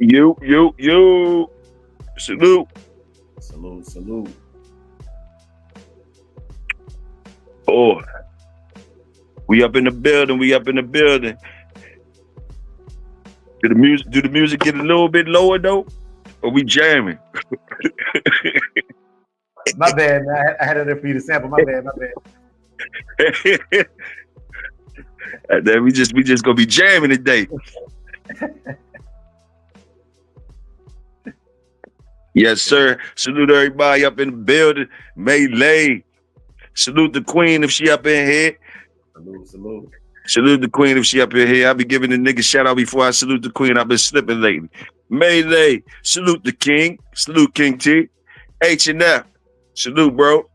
You. Salute. Salute, salute. Oh, we up in the building. We up in the building. Do the music get a little bit lower though? Or we jamming? My bad, man. I had it there for you to sample. My bad. Then we just gonna be jamming today. Yes, sir. Salute everybody up in the building. Melee. Salute the queen if she up in here. Salute. Salute the queen if she up in here. I'll be giving the nigga shout out before I salute the queen. I've been slipping lately. Melee. Salute the king. Salute King T. H&F. Salute, bro.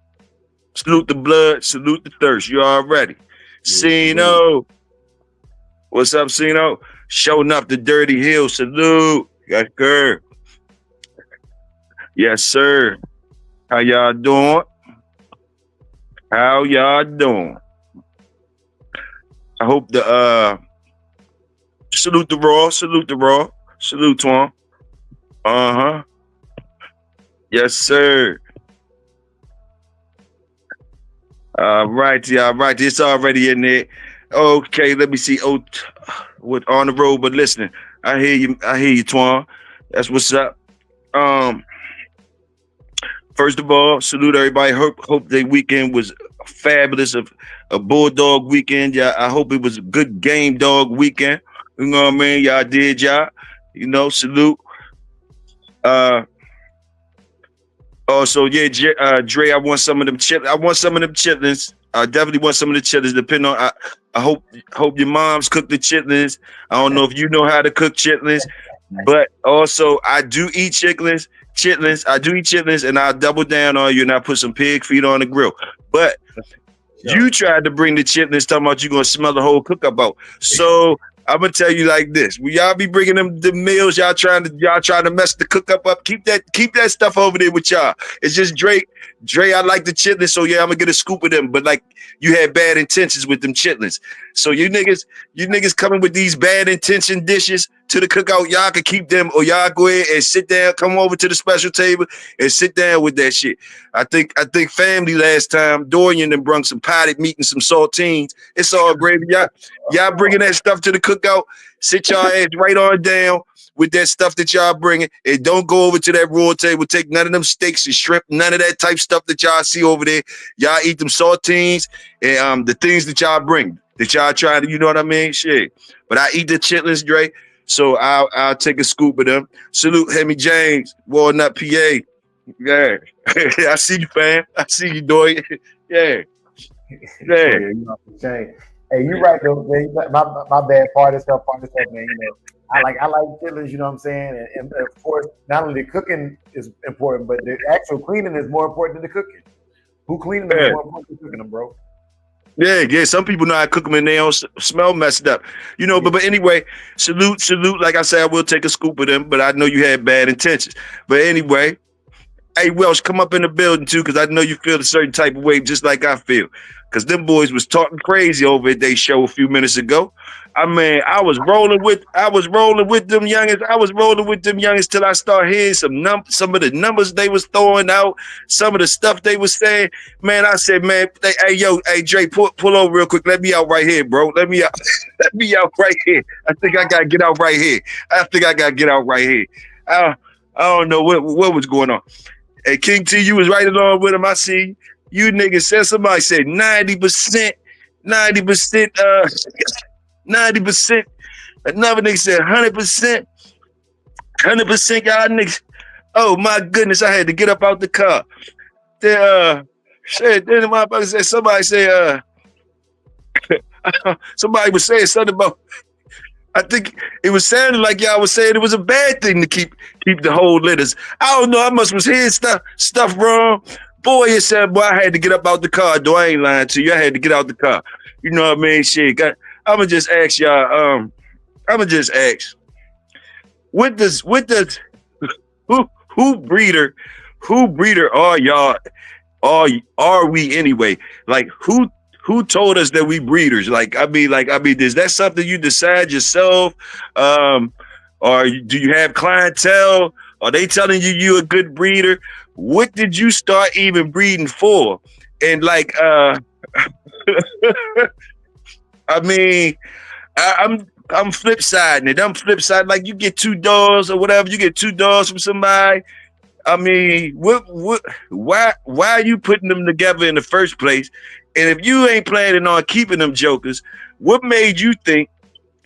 Salute the blood. Salute the thirst. You already. Cino. What's up, Cino? Showing up the dirty hill. Salute. Yes, sir. Yes, sir. How y'all doing? How y'all doing? I hope the salute the raw. Salute the raw. Salute to him. Uh-huh. Yes, sir. All right. It's already in there. Okay, let me see. Oh, with on the road, but listening. I hear you, Twan. That's what's up. First of all, salute everybody. Hope their weekend was fabulous. A Bulldog weekend. Yeah, I hope it was a good game dog weekend. You know what I mean? Y'all did y'all. You know, salute. Also, yeah, Dre, I want some of them chitlins. I definitely want some of the chitlins. Depending on, I hope your mom's cooked the chitlins. I don't know if you know how to cook chitlins, but also I do eat chitlins. I do eat chitlins, and I'll double down on you, and I put some pig feet on the grill. But you tried to bring the chitlins, talking about you gonna smell the whole cookup out. So I'm gonna tell you like this: when y'all be bringing them the meals, y'all trying to mess the cookup up. Keep that stuff over there with y'all. It's just Dre, I like the chitlins, so yeah, I'm gonna get a scoop of them. But like, you had bad intentions with them chitlins. So you niggas coming with these bad intention dishes to the cookout, y'all can keep them, or y'all go ahead and sit down, come over to the special table and sit down with that shit. I think family last time, Dorian and brung some potted meat and some saltines. It's all gravy. Y'all bringing that stuff to the cookout. Sit y'all ass right on down with that stuff that y'all bringing, and don't go over to that raw table. Take none of them steaks and shrimp, none of that type stuff that y'all see over there. Y'all eat them saltines and the things that y'all bring, that y'all try to, you know what I mean? Shit. But I eat the chitlins, Dre. So I'll take a scoop of them. Salute Hemi James, Walnut, PA. Yeah. I see you, fam. I see you, Doy. Yeah. Hey, you right though, man. My bad. Part of stuff, man. You know, I like chitlins. You know what I'm saying? And of course, not only the cooking is important, but the actual cleaning is more important than the cooking. Who cleaning them is more important than cooking them, bro. Yeah. Some people know how to cook them and they don't smell messed up. You know, but anyway, salute. Like I said, I will take a scoop of them, but I know you had bad intentions. But anyway, hey, Welsh, come up in the building too, because I know you feel a certain type of way just like I feel. Because them boys was talking crazy over at their show a few minutes ago. I mean, I was rolling with them youngins till I started hearing some of the numbers they was throwing out, some of the stuff they was saying. Man, I said, man, hey Dre, pull over real quick. Let me out right here, bro. Let me out right here. I think I gotta get out right here. I don't know what was going on. Hey, King T, you was right along with him. I see you niggas said, somebody said 90%. Another nigga said 100%. 100% y'all niggas. Oh my goodness, I had to get up out the car. Then my brother said, somebody somebody was saying something about, I think it was sounding like y'all was saying it was a bad thing to keep the whole litters. I don't know, I must was hearing stuff wrong. Boy, it said, boy, I had to get up out the car. Though I ain't lying to you, I had to get out the car. You know what I mean? Shit. I'ma just ask y'all, who breeder are y'all? Are we anyway? Like who told us that we breeders? Like, I mean, is that something you decide yourself? Or do you have clientele? Are they telling you you're a good breeder? What did you start even breeding for? And like, I mean, I'm flip siding it. I'm flip side. Like you get $2 or whatever. You get $2 from somebody. I mean, why are you putting them together in the first place? And if you ain't planning on keeping them jokers, what made you think?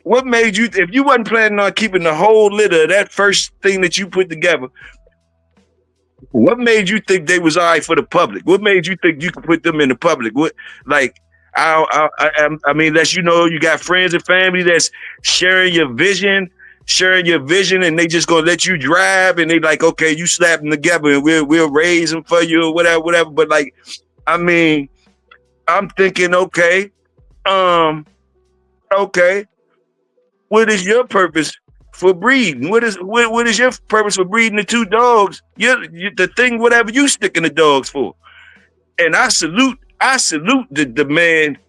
What made you, if you wasn't planning on keeping the whole litter of that first thing that you put together, what made you think they was all right for the public? What made you think you could put them in the public? What, like, I mean, that's, you know, you got friends and family that's sharing your vision, and they just gonna let you drive, and they like, okay, you slap them together, and we'll raise them for you or whatever. But like, I mean, I'm thinking, okay, what is your purpose for breeding? What is your purpose for breeding the 2 dogs? You the thing, whatever you sticking the dogs for. And I salute the man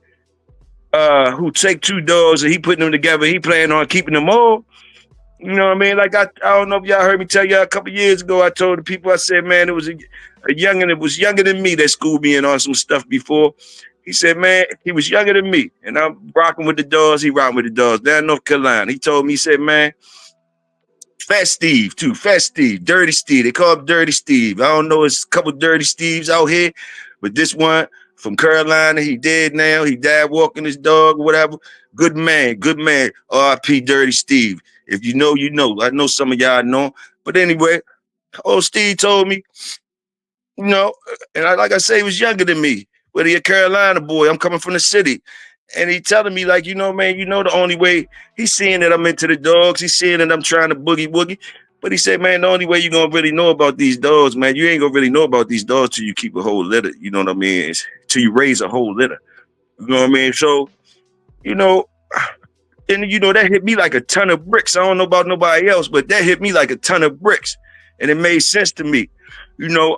who take 2 dogs and he putting them together. He planning on keeping them all. You know what I mean? Like I don't know if y'all heard me tell y'all a couple years ago. I told the people, I said, man, it was a youngin' that was younger than me that schooled me in on some stuff before. He said, man, he was younger than me, and I'm rocking with the dogs. He rocking with the dogs down in North Carolina. He told me, he said, man, Fat Steve too, Fat Steve, Dirty Steve. They call him Dirty Steve. I don't know, it's a couple Dirty Steves out here, but this one from Carolina, he dead now. He died walking his dog or whatever. Good man. R.I.P. Dirty Steve. If you know, you know. I know some of y'all know. But anyway, old Steve told me, you know, and like I say, he was younger than me. But he a Carolina boy. I'm coming from the city. And he telling me, like, you know, man, you know, the only way, he's seeing that I'm into the dogs. He's seeing that I'm trying to boogie woogie. But he said, man, the only way you're going to really know about these dogs, man, you ain't going to really know about these dogs till you keep a whole litter. You know what I mean? Till you raise a whole litter. You know what I mean? So, you know, and, you know, that hit me like a ton of bricks. I don't know about nobody else, but that hit me like a ton of bricks. And it made sense to me. You know,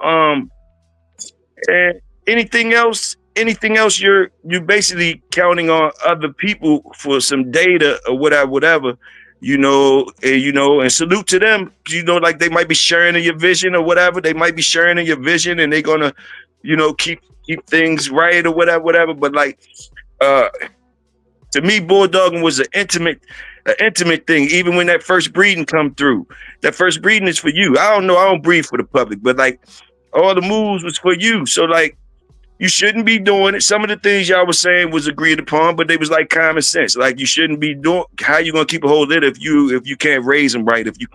and anything else you're basically counting on other people for some data or whatever, you know, and salute to them. You know, like they might be sharing in your vision or whatever. They might be sharing in your vision and they're gonna, you know, keep things right or whatever. But like, to me, bulldogging was an intimate thing. Even when that first breeding come through, that first breeding is for you. I don't breed for the public, but like all the moves was for you. So like, you shouldn't be doing it. Some of the things y'all was saying was agreed upon, but they was like common sense. Like you shouldn't be doing. How you gonna keep a whole litter if you can't raise them right? If you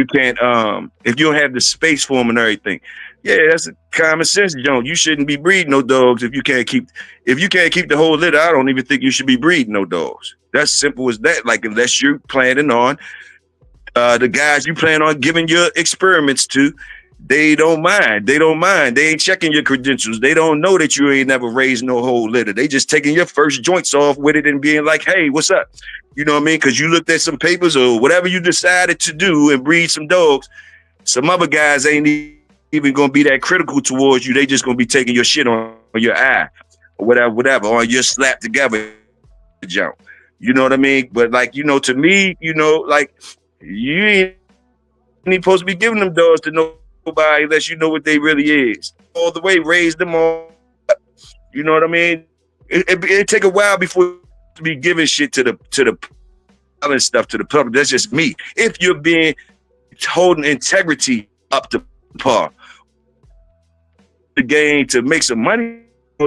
don't have the space for them and everything. Yeah, that's a common sense, Joan. You shouldn't be breeding no dogs if you can't keep the whole litter. I don't even think you should be breeding no dogs. That's simple as that. Like unless you're planning on the guys you plan on giving your experiments to. They don't mind. They ain't checking your credentials. They don't know that you ain't never raised no whole litter. They just taking your first joints off with it and being like, hey, what's up? You know what I mean? Because you looked at some papers or whatever you decided to do and breed some dogs. Some other guys ain't even going to be that critical towards you. They just going to be taking your shit on your eye or whatever, on your slap together jump. You know what I mean? But like, you know, to me, you know, like you ain't supposed to be giving them dogs to nobody unless you know what they really is. All the way, raise them all. You know what I mean? It take a while before you be giving shit to the other stuff to the public. That's just me. If you're holding integrity up to par, the game to make some money,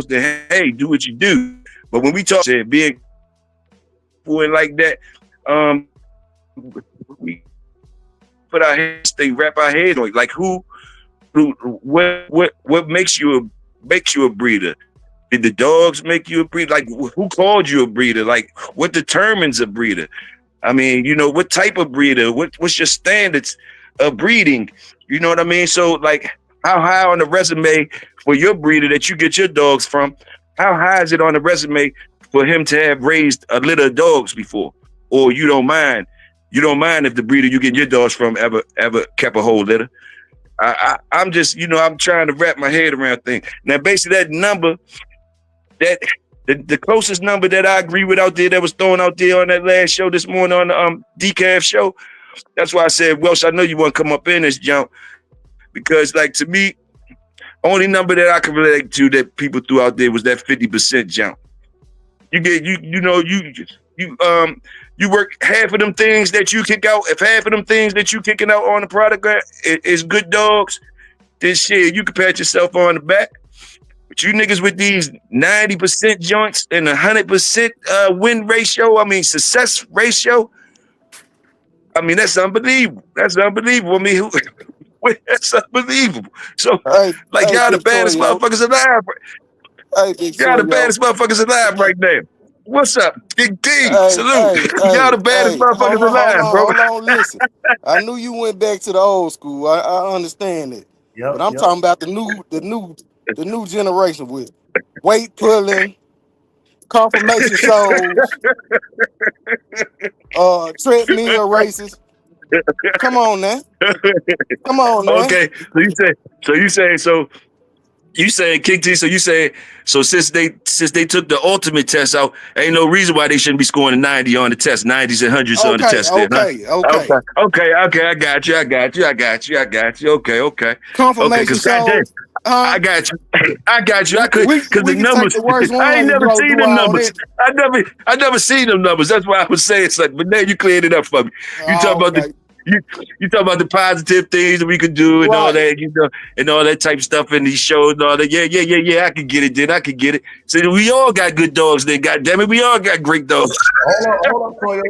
hey, do what you do. But when we talk big and like that, we put our heads, they wrap our heads on it. Like what makes you a breeder? Did the dogs make you a breeder? Like who called you a breeder? Like what determines a breeder? I mean, you know, what type of breeder? What's your standards of breeding? You know what I mean? So like how high on the resume for your breeder that you get your dogs from, how high is it on the resume for him to have raised a litter of dogs before? Or you don't mind if the breeder you get your dogs from ever kept a whole litter? I'm just, you know, I'm trying to wrap my head around things. Now, basically that number, that the closest number that I agree with out there that was thrown out there on that last show this morning on the decaf show That's why I said, Welsh, I know you want to come up in this jump because, like, to me, only number that I can relate to that people threw out there was that 50% jump. You get you work half of them things that you kick out. If half of them things that you kicking out on the product is good dogs, then shit, you can pat yourself on the back. But you niggas with these 90% joints and 100% win ratio, I mean success ratio, I mean that's unbelievable. That's unbelievable. I mean, that's unbelievable. So, like, y'all the Big baddest Toyo. motherfuckers alive. Hey, Big Y'all the Toyo. baddest motherfuckers alive right now. What's up? Big D, Hey, salute. Y'all the baddest motherfuckers alive, bro. hold on, listen. I knew you went back to the old school. I understand it. But I'm talking about the new generation with weight pulling, confirmation shows, treadmill races. Come on now. Come on now. Okay, you say King T, so you say so since they took the ultimate test out, ain't no reason why they shouldn't be scoring a 90 on the test, 90s and 100s on the test then, huh? Okay, I got you. Okay. Confirmation Because goddamn, shows. I got you. I could, We because the can take numbers, the worst one I ain't and never go seen through them all numbers. that. I never seen them numbers. That's why I was saying something. But now you cleared it up for me. You talk about Okay. you talk about the positive things that we could do and all that, and all that type of stuff in these shows and all that. Yeah. I could get it. Then I could get it. So we all got good dogs. Then, goddamn it, we all got great dogs. Hold up, Toyo,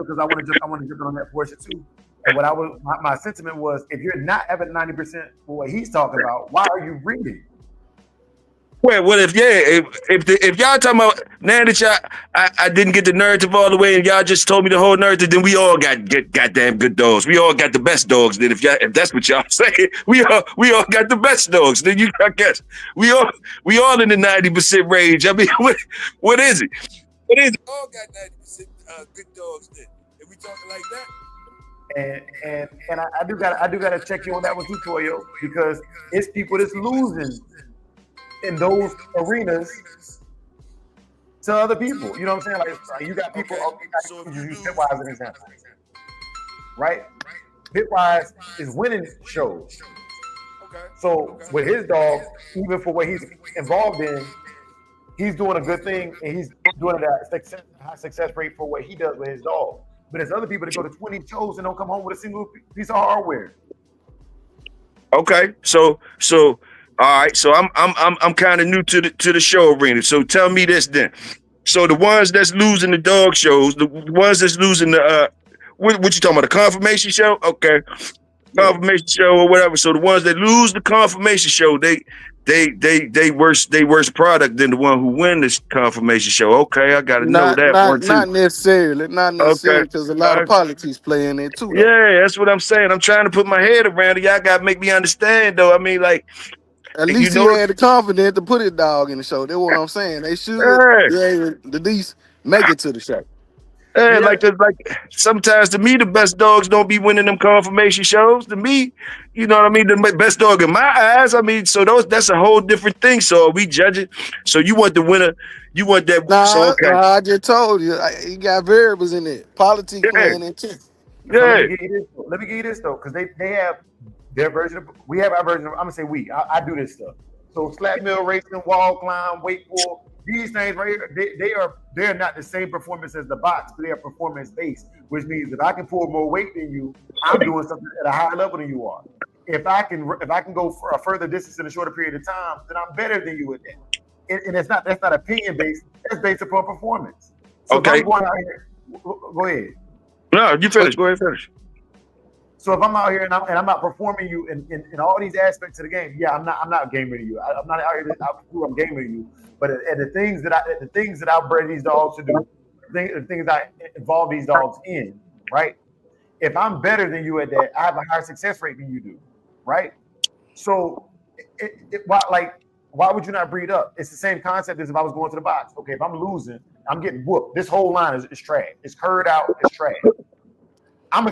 because I want to jump on that portion too. And what my sentiment was, if you're not having 90% for what he's talking about, why are you reading? Well, if y'all talking about now that I didn't get the narrative all the way and y'all just told me the whole narrative, then we all got goddamn good dogs. We all got the best dogs. Then if that's what y'all saying, we all got the best dogs. Then I guess we all in the 90% range. I mean, what is it? What is it? We all got 90% good dogs. Then if we talking like that. And I do gotta check you on that one too, Toyo, because it's people that's losing in those arenas to other people. You know what I'm saying? Like you got people. So you use Bitwise as an example, right? Bitwise is winning shows. So with his dog, even for what he's involved in, he's doing a good thing, and he's doing a high success rate for what he does with his dog. But there's other people that go to 20 shows and don't come home with a single piece of hardware. Okay, so all right, so I'm kind of new to the show arena. So tell me this then. So the ones that's losing the dog shows, the ones that's losing the what you talking about, the confirmation show? Okay, confirmation show or whatever. So the ones that lose the confirmation show, they worse product than the one who win this confirmation show. Okay, I got to know that one too. Not necessarily, because a lot of politics play in it too. Though. Yeah, that's what I'm saying. I'm trying to put my head around it. Y'all got to make me understand, though. I mean, like, at least he had the confidence to put his dog in the show. That's what I'm saying. They should at least make it to the show. Yeah, like sometimes to me the best dogs don't be winning them confirmation shows. To me, you know what I mean? The best dog in my eyes. I mean, so that's a whole different thing. So are we judging? So you want the winner? You want that? Nah, I just told you. He got variables in it. Politics playing in too. Yeah. So let me give you this though, because they have their version of. We have our version of. I'm gonna say we. I do this stuff. So slap mill racing, wall climb, weight pull. These things right here, they're not the same performance as the box, but they are performance based, which means if I can pull more weight than you, I'm doing something at a higher level than you are. If I can go for a further distance in a shorter period of time, then I'm better than you at that. And that's not opinion based. That's based upon performance. So if I'm going out here, go ahead. No, you finish. Go ahead, finish. So if I'm out here and I'm not performing you in all these aspects of the game, yeah, I'm not gamer to you. I'm not out here to prove I'm gamer to you. But at the things that I bred these dogs to do, the things I involve these dogs in, right? If I'm better than you at that, I have a higher success rate than you do, right? So, why would you not breed up? It's the same concept as if I was going to the box. Okay, if I'm losing, I'm getting whooped. This whole line is trash. It's curd out. It's trash. You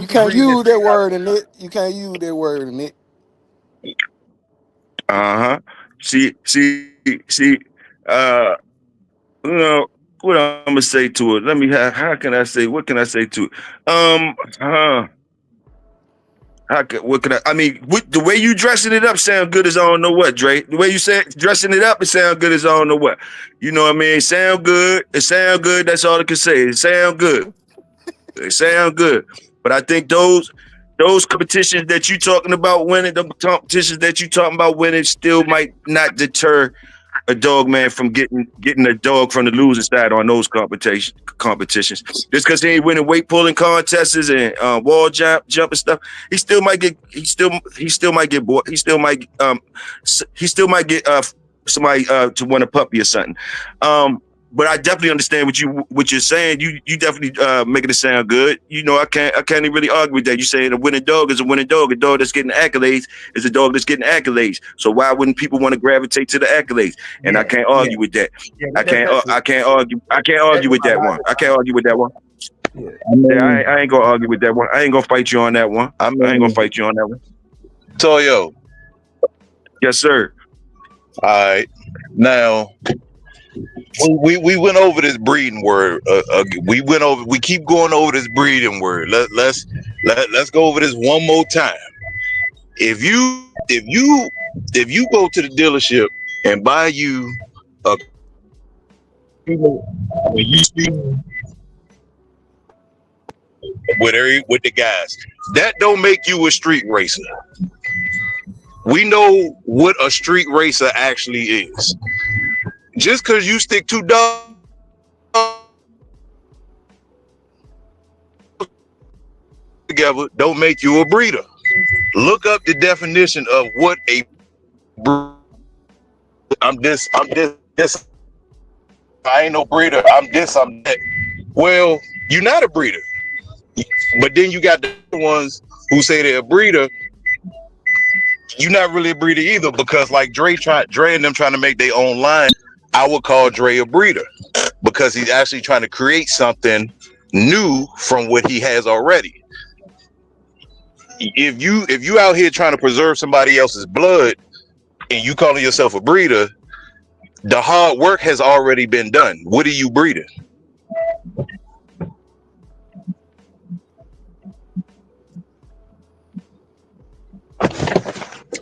can't use that word in it. You can't use that word in it. See. You know what I'm gonna say to it. Let me. How can I say? What can I say to it? What could I mean, the way you dressing it up sound good as I don't know what, Dre. The way you say dressing it up, it sound good as I don't know what. You know what I mean? It sound good. It sound good. That's all I can say. It sound good. It sound good. But I think those competitions that you talking about winning, the competitions that you talking about winning, still might not deter a dog man from getting a dog from the losing side on those competitions. Just because he ain't winning weight pulling contests and wall jump and stuff, he still might get bored. He still might get somebody to want a puppy or something. But I definitely understand what you're saying. You definitely making it sound good. You know, I can't even really argue with that. You saying a winning dog is a winning dog. A dog that's getting accolades is a dog that's getting accolades. So why wouldn't people want to gravitate to the accolades? And I can't argue with that. I can't argue with that one. I can't argue with that one. Yeah. I ain't gonna argue with that one. I ain't gonna fight you on that one. I ain't gonna fight you on that one. Toyo. Yes, sir. All right. Now, we went over this breeding word. We keep going over this breeding word. Let's go over this one more time. If you go to the dealership and buy you a when you speak with the guys, that don't make you a street racer. We know what a street racer actually is. Just because you stick two dogs together don't make you a breeder. Look up the definition of what a breeder. I'm this. I ain't no breeder. I'm this, I'm that. Well, you're not a breeder. But then you got the ones who say they're a breeder. You're not really a breeder either, because like Dre and them trying to make their own line, I would call Dre a breeder because he's actually trying to create something new from what he has already. If you out here trying to preserve somebody else's blood and you calling yourself a breeder, the hard work has already been done. What are you breeding?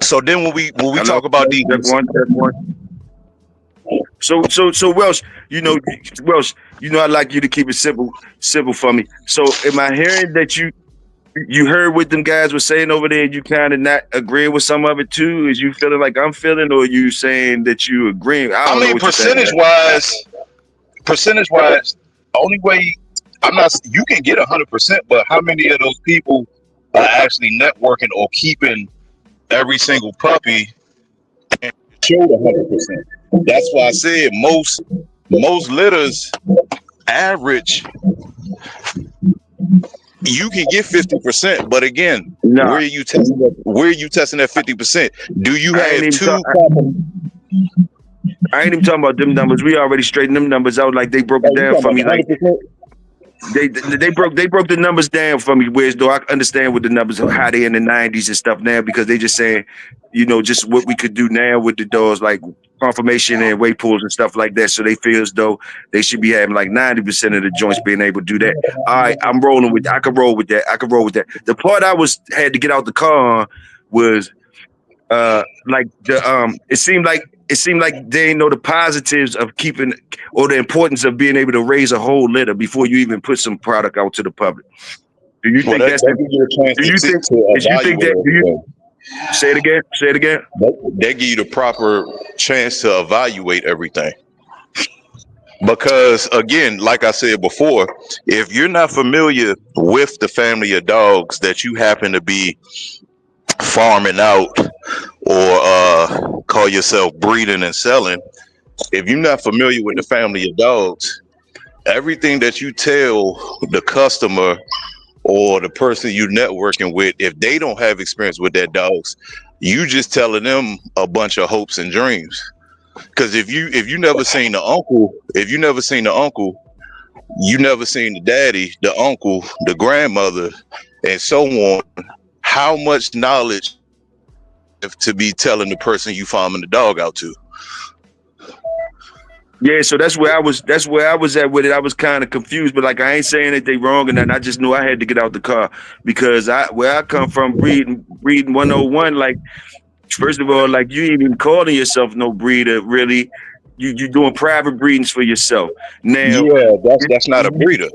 So then when we talk about these one. So Welsh, I'd like you to keep it simple for me. So am I hearing that you heard what them guys were saying over there and you kind of not agreeing with some of it too? Is you feeling like I'm feeling, or are you saying that you agreeing? I mean, percentage wise, the only way you can get 100%, but how many of those people are actually networking or keeping every single puppy and showed 100%? That's why I said most litters average. You can get 50%, but again, where are you testing that 50%? Do you have two? I ain't even talking about them numbers. We already straightened them numbers out. Like they broke it down for me. Like they broke the numbers down for me. Whereas though I understand with the numbers of how they in the 90s and stuff now, because they just saying, just what we could do now with the dogs, like confirmation and weight pools and stuff like that. So they feel as though they should be having like 90% of the joints being able to do that. All right, I can roll with that. The part I had to get out the car on was like the it seemed like they didn't know the positives of keeping, or the importance of being able to raise a whole litter before you even put some product out to the public. Do you think that's? Do you think that? Say it again. They give you the proper chance to evaluate everything. Because again, like I said before, if you're not familiar with the family of dogs that you happen to be farming out or call yourself breeding and selling, if you're not familiar with the family of dogs, everything that you tell the customer or the person you networking with, if they don't have experience with their dogs, you just telling them a bunch of hopes and dreams. Because if you never seen the uncle, you never seen the daddy, the uncle, the grandmother, and so on, how much knowledge to be telling the person you farming the dog out to? Yeah, so that's where I was at with it. I was kind of confused, but like I ain't saying that they wrong or nothing. I just knew I had to get out the car because where I come from, breeding 101, like first of all, like you ain't even calling yourself no breeder, really. You doing private breedings for yourself. Now Yeah, that's not a breeder.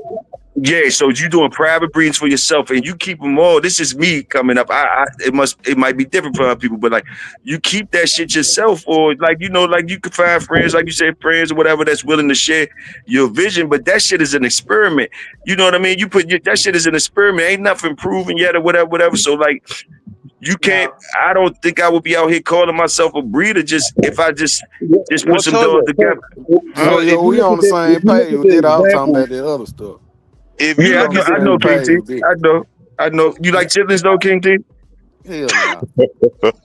yeah, so you doing private breedings for yourself, and you keep them all. This is me coming up. It might be different for other people, but like you keep that shit yourself, or like like you can find friends, like you said, friends or whatever that's willing to share your vision. But that shit is an experiment. You know what I mean? That shit is an experiment. Ain't nothing proven yet, or whatever. So like you can't. I don't think I would be out here calling myself a breeder just if I just put some dogs together. So yo, we on the same page with that. I was talking about that other stuff. Yeah, I know, King T. I know. You like chitlins though, King T? Hell no.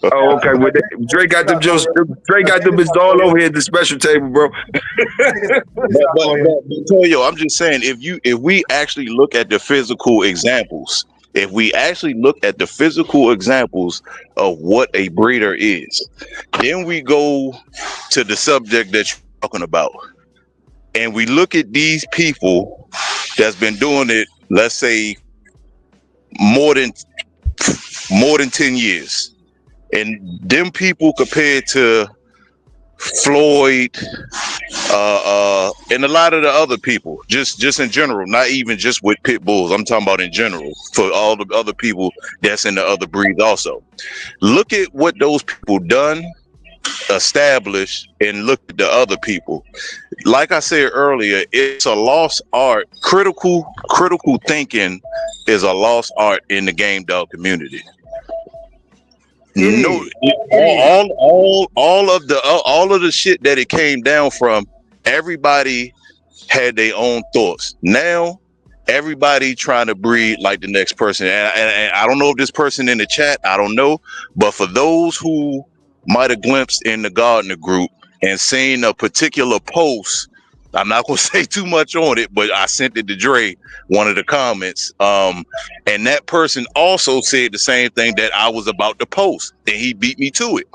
Oh, okay. Well, Dre got them just all over here at the special table, bro. but Toyo, I'm just saying, if we actually look at the physical examples, of what a breeder is, then we go to the subject that you're talking about, and we look at these people that's been doing it, let's say more than 10 years, and them people compared to Floyd, and a lot of the other people, just in general, not even just with pit bulls, I'm talking about in general for all the other people that's in the other breeds also. Look at what those people done, established, and look at the other people. Like I said earlier, it's a lost art. Critical thinking is a lost art in the game dog community. No, all of the shit that it came down from, everybody had their own thoughts. Now everybody trying to breed like the next person, and I don't know if this person in the chat, I don't know, but for those who might have glimpsed in the Gardner group and seen a particular post, I'm not gonna say too much on it, but I sent it to Dre, one of the comments, and that person also said the same thing that I was about to post, and he beat me to it.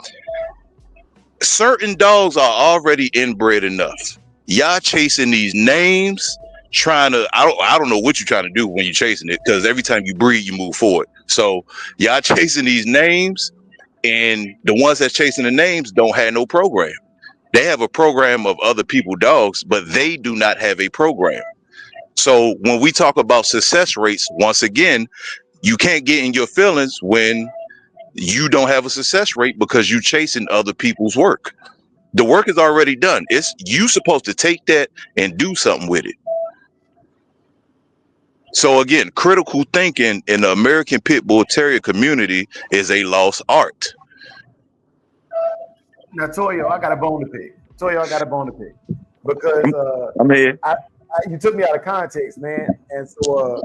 Certain dogs are already inbred enough. Y'all chasing these names, trying to, I don't know what you're trying to do when you're chasing it, because every time you breed, you move forward. So y'all chasing these names, and the ones that's chasing the names don't have no program. They have a program of other people's dogs, but they do not have a program. So when we talk about success rates, once again, you can't get in your feelings when you don't have a success rate because you're chasing other people's work. The work is already done. It's you supposed to take that and do something with it. So again, critical thinking in the American Pit Bull Terrier community is a lost art. Now, Toyo, I got a bone to pick. Because I'm here. You took me out of context, man. And so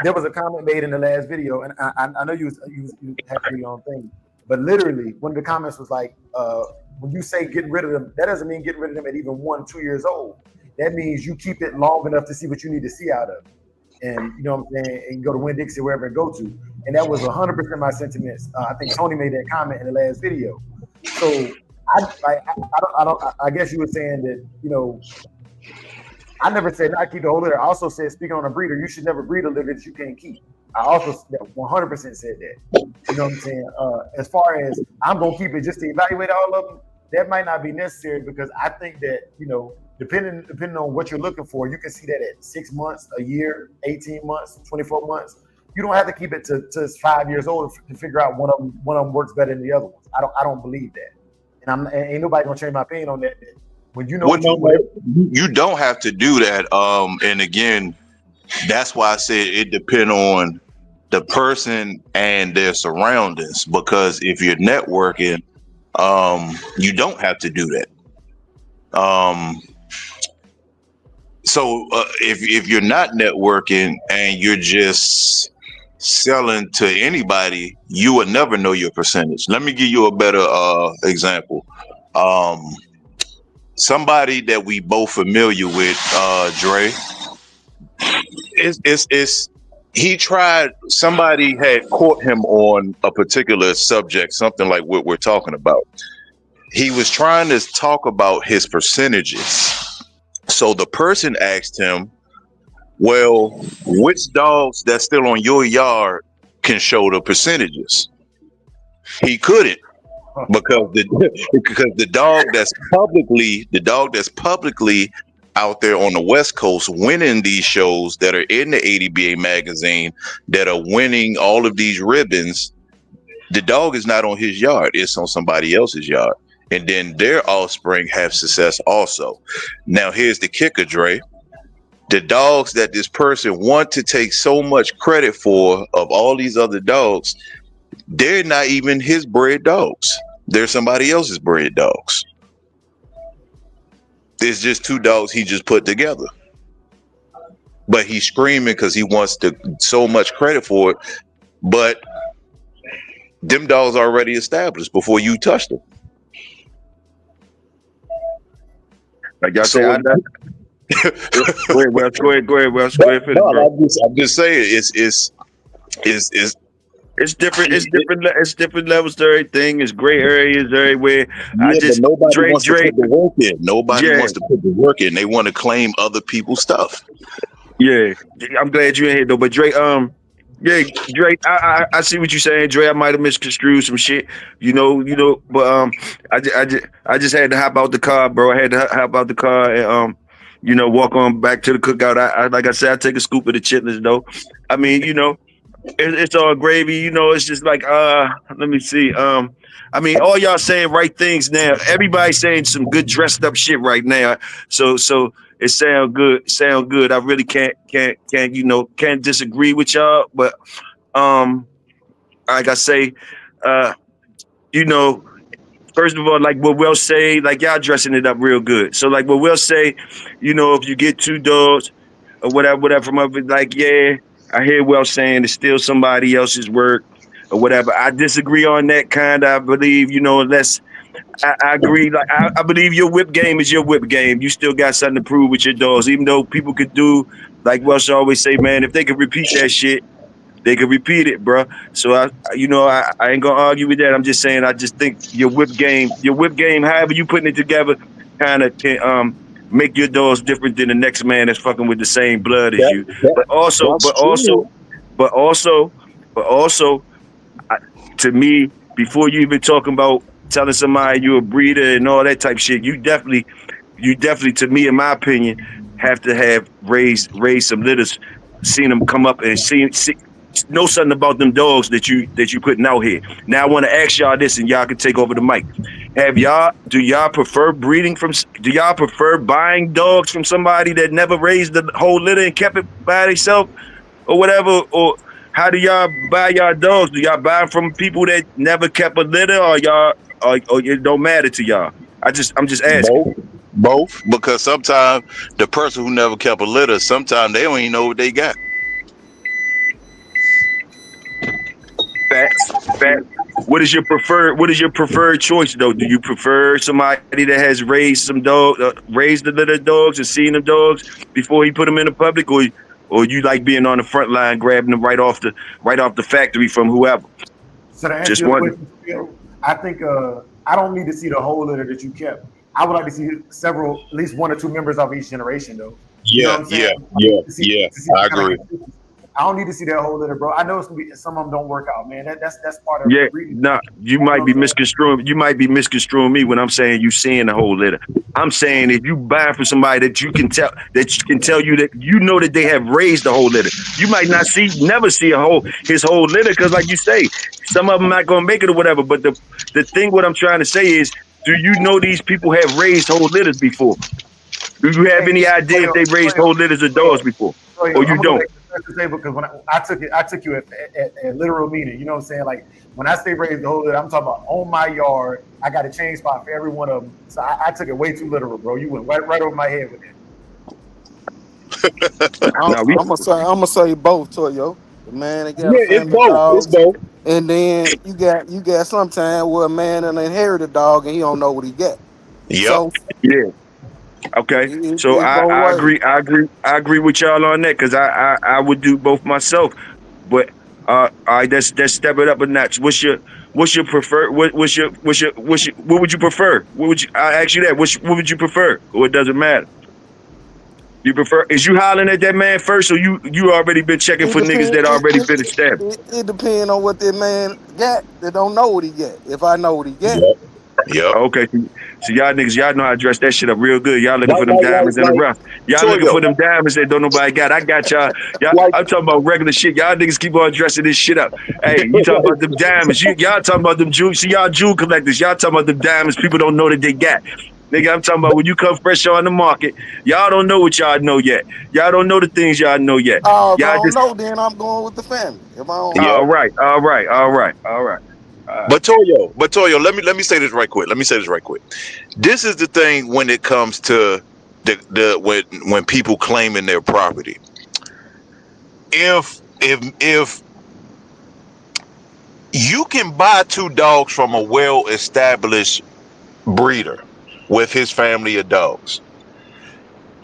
there was a comment made in the last video, and I know you had to do your own thing, but literally one of the comments was like, when you say getting rid of them, that doesn't mean getting rid of them at even 1-2 years old. That means you keep it long enough to see what you need to see out of it. And you know what I'm saying, and go to Winn-Dixie, wherever it go to. And that was 100% my sentiments. I think Tony made that comment in the last video. So I guess you were saying that, you know, I never said not keep the whole litter. I also said, speaking on a breeder, you should never breed a litter that you can't keep. I also 100% said that. You know what I'm saying? As far as I'm gonna keep it just to evaluate all of them, that might not be necessary, because I think that, you know, depending on what you're looking for, you can see that at 6 months, a year, 18 months, 24 months. You don't have to keep it to 5 years old to figure out one of them works better than the other ones. I don't believe that, and ain't nobody gonna change my opinion on that. When you know you don't have to do that. And again, that's why I said it depends on the person and their surroundings. Because if you're networking, you don't have to do that. So if you're not networking and you're just selling to anybody, you will never know your percentage. Let me give you a better example. Somebody that we both familiar with, Dre, somebody had caught him on a particular subject, something like what we're talking about. he was trying to talk about his percentages. So the person asked him, well, which dogs that's still on your yard can show the percentages? He couldn't, because the dog that's publicly out there on the West Coast winning these shows that are in the ADBA magazine, that are winning all of these ribbons, the dog is not on his yard, it's on somebody else's yard. And then their offspring have success also. Now here's the kicker, Dre. The dogs that this person want to take so much credit for, of all these other dogs, they're not even his bred dogs. They're somebody else's bred dogs. It's just two dogs he just put together. But he's screaming because he wants to so much credit for it. But them dogs already established before you touched them. Like y'all say, go ahead, Wells. Go ahead, Wells. Go ahead. I'm just saying, it's different. It's different levels to everything. It's gray areas everywhere. Yeah, nobody wants to put the work in. Nobody wants to put the work in. They want to claim other people's stuff. Yeah, I'm glad you're in here though. But Dre, Dre, I see what you're saying, Dre. I might have misconstrued some shit, you know. But I just had to hop out the car, bro. I had to hop out the car and walk on back to the cookout. I like I said, I take a scoop of the chitlins though. I mean, it's all gravy. It's just like let me see. I mean, all y'all saying right things now. Everybody's saying some good dressed up shit right now. So it sound good. I really can't disagree with y'all. But like I say, first of all, like what we'll say, like y'all dressing it up real good. So like what we'll say, if you get two dogs or whatever from up, like, yeah, I hear Will saying it's still somebody else's work or whatever. I disagree on that kind. I believe, unless I agree. Like I believe your whip game is your whip game. You still got something to prove with your dogs, even though people could do, like Welsh always say, man, if they could repeat that shit, they could repeat it, bro. So I ain't gonna argue with that. I'm just saying, I just think your whip game, however you putting it together, kind of can make your dogs different than the next man that's fucking with the same blood as you. But also, to me, before you even talking about telling somebody you're a breeder and all that type of shit, you definitely, to me, in my opinion, have to have raised some litters, seen them come up and know something about them dogs that you putting out here. Now I want to ask y'all this, and y'all can take over the mic. Do y'all prefer buying dogs from somebody that never raised the whole litter and kept it by themselves or whatever? Or how do y'all buy y'all dogs? Do y'all buy them from people that never kept a litter, or it don't matter to y'all? I'm just asking. Both, because sometimes the person who never kept a litter, sometimes they don't even know what they got. Facts. What is your preferred choice though? Do you prefer somebody that has raised the litter dogs and seen them dogs before he put them in the public, or you like being on the front line, grabbing them right off the factory from whoever? So to answer your question, I think I don't need to see the whole litter that you kept. I would like to see at least one or two members of each generation though. Yeah. I agree. I don't need to see that whole litter, bro. I know it's gonna be some of them don't work out, man. That's part of it. Nah, you might be misconstruing. You might be misconstruing me when I'm saying you seeing the whole litter. I'm saying if you buy from somebody that you can tell you that that they have raised the whole litter, you might never see his whole litter, because like you say, some of them not gonna make it or whatever. But the thing, what I'm trying to say is, do you know these people have raised whole litters before? Do you have any idea if they raised whole litters of dogs before, or you don't? Because when I took you at literal meaning, you know what I'm saying? Like when I say raise the whole litter, I'm talking about on my yard. I got a chain spot for every one of them. So I took it way too literal, bro. You went right over my head with it. I'm gonna say both, Toyo. The man that got it's both. And then you got sometimes where a man inherit a dog and he don't know what he got. Yep. So, yeah. Okay, so I agree with y'all on that, because I would do both myself. But all right, let's step it up a notch. What's What's your prefer? What would you prefer? I ask you that? What would you prefer? Or it doesn't matter. You prefer? Is you hollering at that man first, or you already been checking It for niggas depend. that already been established? It depends on what that man got. That don't know what he got. If I know what he got, Yep. Yep. Okay, so y'all niggas, y'all know how to dress that shit up real good. Y'all looking Like for them diamonds in the rough. Y'all looking Toyo. for them diamonds that don't nobody got. I got y'all. Like I'm talking about regular shit. Y'all niggas keep on dressing this shit up. Hey, you talking about them diamonds? Y'all talking about them jewels? See, y'all jewel collectors. Y'all talking about them diamonds people don't know that they got. Nigga, I'm talking about when you come fresh on the market, y'all don't know what y'all know yet. Y'all don't know the things y'all know yet. if I Y'all don't just know, then I'm going with the family. If I don't yeah. know, all right, all right, all right, all right. But Toyo, let me say this right quick. This is the thing when it comes to when people claiming their property. If you can buy 2 dogs from a well-established breeder with his family of dogs,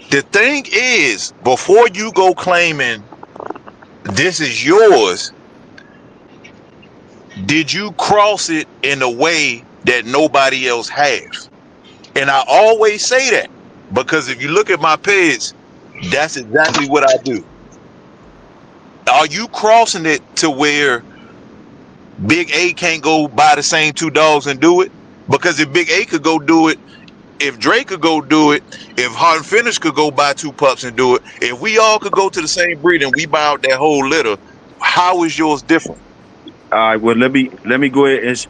the thing is, before you go claiming this is yours, did you cross it in a way that nobody else has? And I always say that because if you look at my page, that's exactly what I do. Are you crossing it to where Big A can't go buy the same 2 dogs and do it? Because if Big A could go do it, if Drake could go do it, if Hard and Finish could go buy 2 pups and do it, if we all could go to the same breed and we buy out that whole litter, how is yours different? All right, well let me go ahead and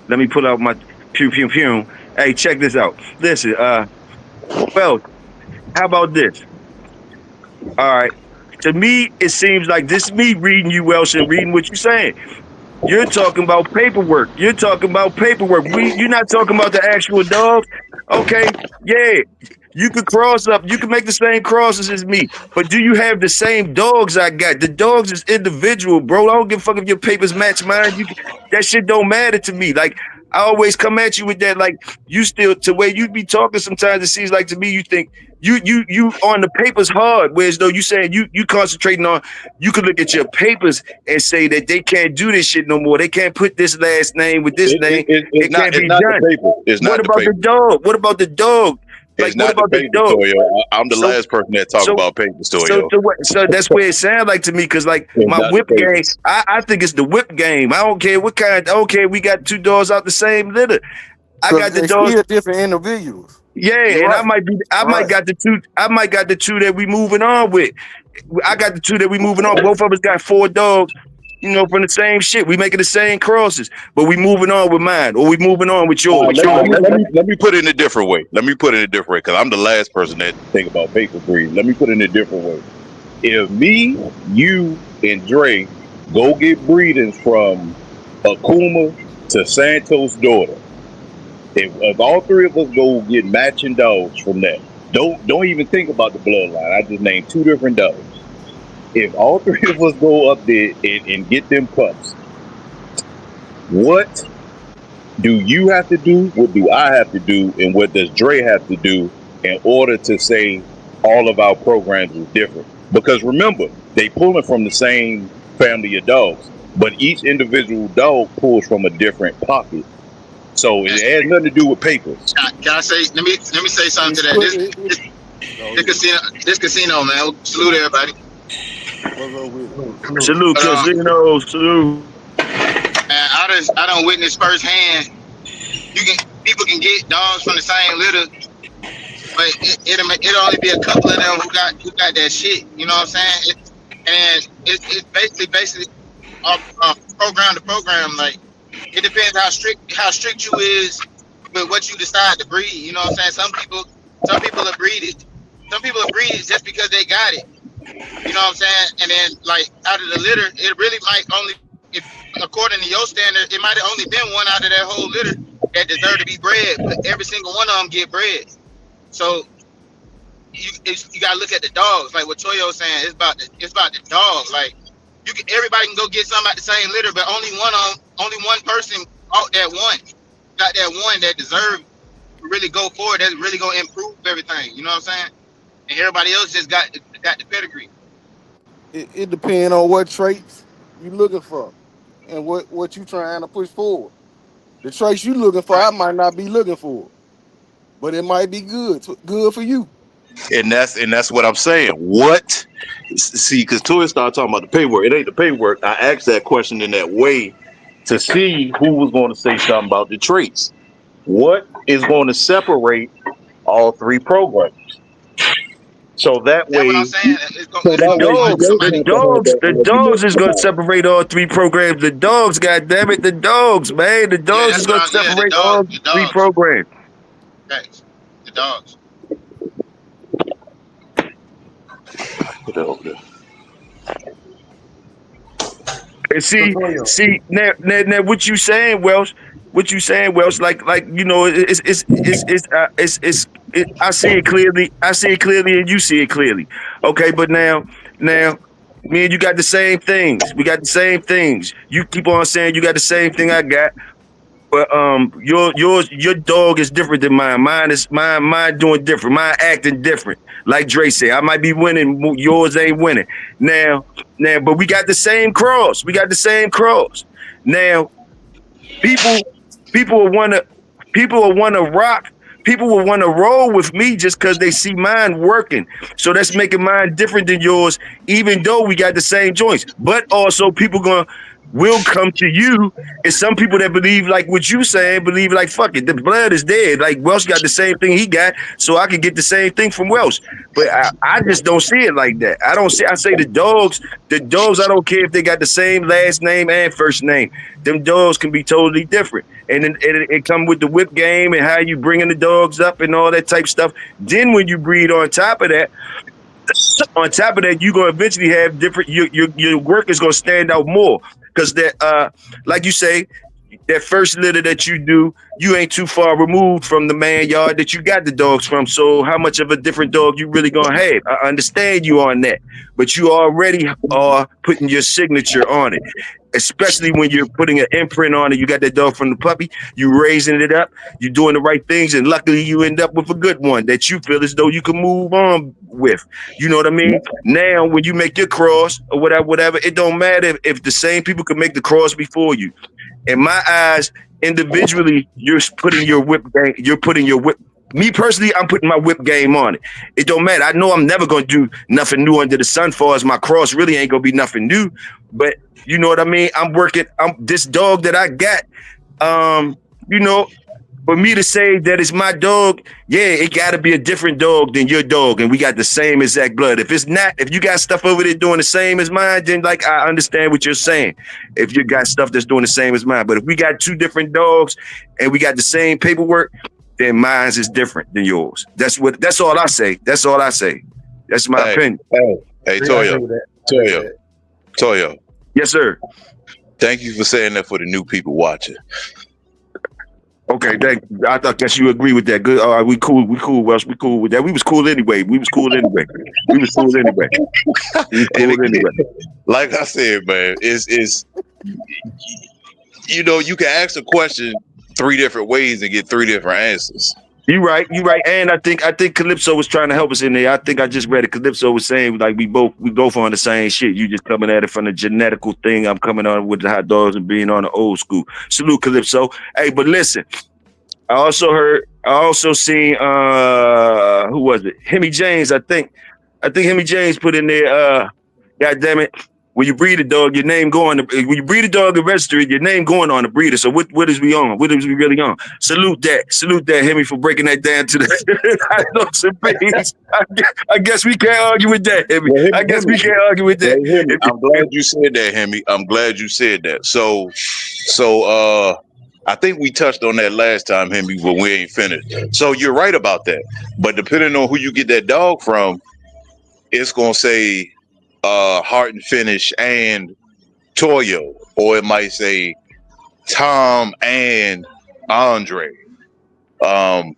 let me pull out my pew pew pew. Hey, check this out. Listen, well, how about this? All right. To me, it seems like this is me reading you, Wilson, reading what you're saying. You're talking about paperwork. You're talking about paperwork. You're not talking about the actual dogs. Okay, yeah. You could cross up, you can make the same crosses as me. But do you have the same dogs I got? The dogs is individual, bro. I don't give a fuck if your papers match mine. That shit don't matter to me. Like, I always come at you with that, like, you still to where you be talking sometimes, it seems like to me you think you on the papers hard, whereas though you saying you concentrating on, you could look at your papers and say that they can't do this shit no more. They can't put this last name with this name. It can't It's be not the done. paper. It's What not the about the paper. dog? What about the dog? Like, It's what not the about the paper, dog? Toyo. I'm the So, last person that talk so, about paper, Toyo. so that's where it sounds like to me, because like It's my not the whip paper. game, I think it's the whip game. I don't care what kind. I don't care. We got 2 dogs out the same litter. I because got the they dogs. still different individuals. Yeah, You're and right. I might Right. got the two. I might got the two that we moving on with. I got the two that we moving on. Both of us got 4 dogs, from the same shit. We making the same crosses, but we moving on with mine, or we moving on with yours. Let me put it in a different way. Because I'm the last person that think about paper breed. Let me put it in a different way. If me, you, and Dre go get breedings from Akuma to Santos' daughter, if all 3 of us go get matching dogs from that, don't even think about the bloodline. I just named 2 different dogs. If all 3 of us go up there and get them pups, what do you have to do? What do I have to do? And what does Dre have to do in order to say all of our programs is different? Because remember, they pulling from the same family of dogs, but each individual dog pulls from a different pocket. So it has nothing to do with papers. Can I say? Let me say something to that. This casino, man. Salute everybody. What's up with it? Salute, But casino, salute. and I don't witness firsthand. People can get dogs from the same litter, but it'll only be a couple of them who got that shit. You know what I'm saying? And it's basically program to program. Like, it depends how strict you is with what you decide to breed. You know what I'm saying? Some people are breeded. Some people are breeded just because they got it. You know what I'm saying? And then, like, out of the litter, it really might only, if according to your standard, it might have only been one out of that whole litter that deserved to be bred, but every single one of them get bred. So you gotta look at the dogs. Like what Toyo was saying, it's about the dog. Like, everybody can go get some at the same litter, but only one person out that one got that one that deserved to really go forward. That's really gonna improve everything. You know what I'm saying? And everybody else just got the pedigree. It depends on what traits you looking for. and what you trying to push forward. The traits you looking for, I might not be looking for, but it might be good for you. And that's what I'm saying. What? See, because Toya started talking about the paperwork. It ain't the paperwork. I asked that question in that way to see who was going to say something about the traits. What is going to separate all three programs? So that That's what I'm way, saying. It's gonna be one somebody. The dogs is gonna separate all three programs. The dogs, goddamn it, the dogs, man. The Yeah, dogs that's is what gonna I'm. Yeah, the separate dogs. all The three dogs. programs. Thanks. The dogs. put that over there. And see, now, what you saying, Welsh? What you saying, Welsh? Like, you know, I see it clearly. I see it clearly, and you see it clearly. Okay, but now, me and you got the same things. We got the same things. You keep on saying you got the same thing I got. But your dog is different than mine. Mine doing different. Mine acting different. Like Dre said, I might be winning. Yours ain't winning. Now, but we got the same cross. We got the same cross. Now, people will wanna rock. People will want to roll with me just because they see mine working. So that's making mine different than yours, even though we got the same joints. But also people will come to you. And some people that believe like what you saying, believe like, fuck it, the blood is dead. Like Welsh got the same thing he got, so I could get the same thing from Welsh. But I just don't see it like that. I say the dogs, I don't care if they got the same last name and first name. Them dogs can be totally different. And then it come with the whip game and how you bringing the dogs up and all that type stuff. Then when you breed on top of that, you're gonna eventually have different. Your work is gonna stand out more because that, like you say, that first litter that you do, you ain't too far removed from the man yard that you got the dogs from. So how much of a different dog you really gonna have? I understand you on that, but you already are putting your signature on it. Especially when you're putting an imprint on it, you got that dog from the puppy, you raising it up, you're doing the right things, and luckily you end up with a good one that you feel as though you can move on with. You know what I mean? Now, when you make your cross or whatever, it don't matter if the same people can make the cross before you. In my eyes, individually, you're putting your whip game. Me personally, I'm putting my whip game on it. It don't matter. I know I'm never gonna do nothing new under the sun. Far as my cross, really ain't gonna be nothing new. But you know what I mean? I'm this dog that I got. You know, for me to say that it's my dog, yeah, it got to be a different dog than your dog, and we got the same exact blood. If it's not, if you got stuff over there doing the same as mine, then like I understand what you're saying. If you got stuff that's doing the same as mine, but if we got two different dogs and we got the same paperwork, then mine's is different than yours. That's all I say. That's all I say. That's my opinion. Hey, Toyo. Yes, sir. Thank you for saying that for the new people watching. Okay, I guess you agree with that. Good. All right, we cool, Welsh. We cool with that. We was cool anyway. Like I said, man, is you know, you can ask a question 3 different ways and get 3 different answers. You right. And I think Calypso was trying to help us in there. I think I just read it. Calypso was saying like we both on the same shit. You just coming at it from the genetical thing. I'm coming on with the hot dogs and being on the old school. Salute, Calypso. Hey, but listen, I also seen who was it? Hemi James, I think Hemi James put in there, God damn it. When you breed a dog, your name going. When you breed a dog and register it, your name going on the breeder. So what is we on? What is we really on? Salute that, Hemi, for breaking that down to the. I guess we can't argue with that, Hemi. I guess we can't argue with that. Hemi, I'm glad you said that, Hemi. I'm glad you said that. So, I think we touched on that last time, Hemi, but we ain't finished. So you're right about that. But depending on who you get that dog from, it's gonna say Heart and Finish and Toyo, or it might say Tom and Andre.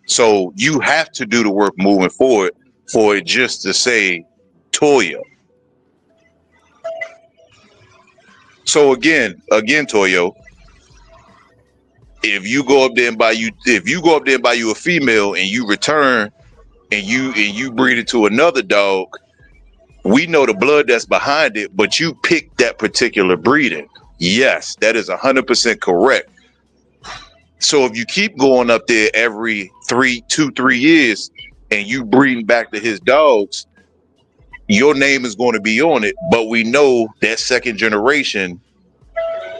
So you have to do the work moving forward for it just to say Toyo. So again, Toyo, if you go up there and buy you a female and you return and you breed it to another dog, we know the blood that's behind it, but you picked that particular breeding. Yes, that is 100% correct. So if you keep going up there every 3 years and you breeding back to his dogs, your name is going to be on it. But we know that second generation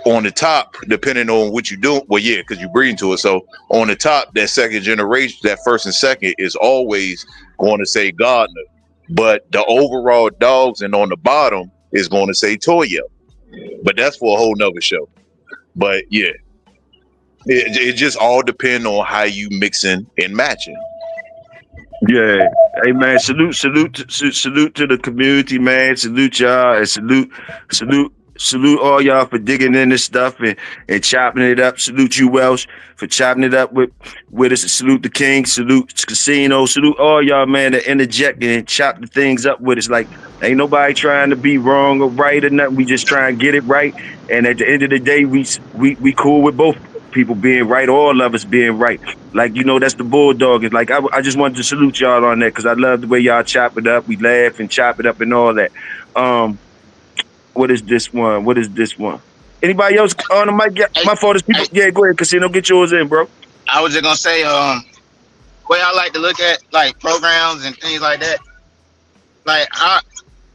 on the top, depending on what you do, well, yeah, because you breeding to it. So on the top, that second generation, that first and second is always going to say Gardner. But the overall dogs and on the bottom is going to say Toyo. But that's for a whole nother show. But yeah, it just all depends on how you mixing and matching. Yeah. Hey man, salute to the community, man. Salute y'all and salute all y'all for digging in this stuff and chopping it up. Salute you, Welsh, for chopping it up with us. And salute the King, salute Casino, salute all y'all, man, that interject and chop the things up with us. Like, ain't nobody trying to be wrong or right or nothing. We just try and get it right. And at the end of the day, we cool with both people being right, all of us being right. Like, you know, that's the Bulldog. It's like, I just wanted to salute y'all on that because I love the way y'all chop it up. We laugh and chop it up and all that. What is this one? Anybody else on the mic? My fault is people. Yeah, go ahead, Casino. Get yours in, bro. I was just gonna say, way I like to look at like programs and things like that. Like I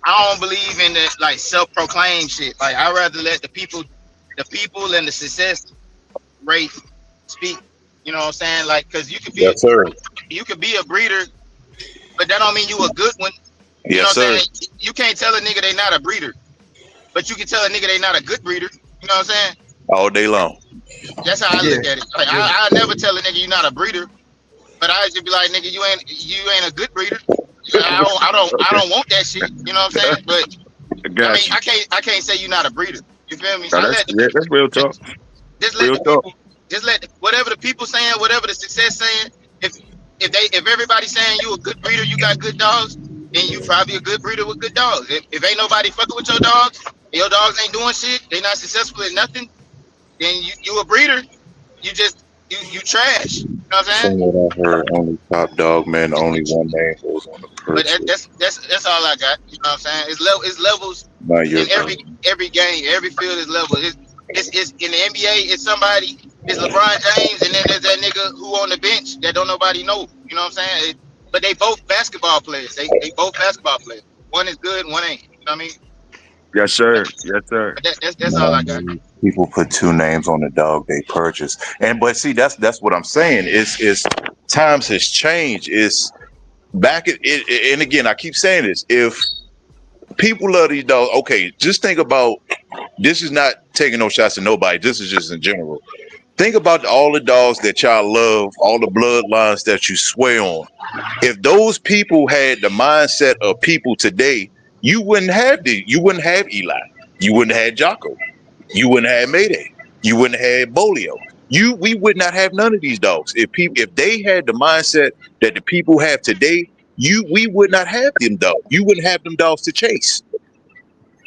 don't believe in the like self-proclaimed shit. Like I rather let the people and the success rate speak. You know what I'm saying? Like, cause you could be you could be a breeder, but that don't mean you a good one. You know what I'm saying? You can't tell a nigga they not a breeder, but you can tell a nigga they not a good breeder. You know what I'm saying? All day long. That's how I look at it. Like I never tell a nigga you not a breeder, but I just be like, nigga, you ain't a good breeder. I don't want that shit. You know what I'm saying? But I mean, I can't say you not a breeder. You feel me? No, that's real talk. Just let the people. Just let whatever the people saying, whatever the success saying. If everybody's saying you a good breeder, you got good dogs, then you probably a good breeder with good dogs. If ain't nobody fucking with your dogs ain't doing shit, they not successful at nothing, then you a breeder. You just you trash. You know what I'm saying? From what I heard, only top dog, man, only one name goes on the purchase. But that's all I got. You know what I'm saying? It's levels in every game, every field is level. It's in the NBA, it's somebody, it's LeBron James, and then there's that nigga who on the bench that don't nobody know. You know what I'm saying? But they both basketball players. They both basketball players. One is good, one ain't. You know what I mean? Yes, sir. Yes, sir. That's all I got. People put two names on the dog they purchase, but see, that's what I'm saying. Is times has changed. It's back at it, and again, I keep saying this. If people love these dogs, okay, just think about. This is not taking no shots at nobody. This is just in general. Think about all the dogs that y'all love, all the bloodlines that you swear on. If those people had the mindset of people today, you wouldn't have Eli. You wouldn't have Jocko. You wouldn't have Mayday. You wouldn't have Bolio. We would not have none of these dogs. If they had the mindset that the people have today, we would not have them dogs. You wouldn't have them dogs to chase.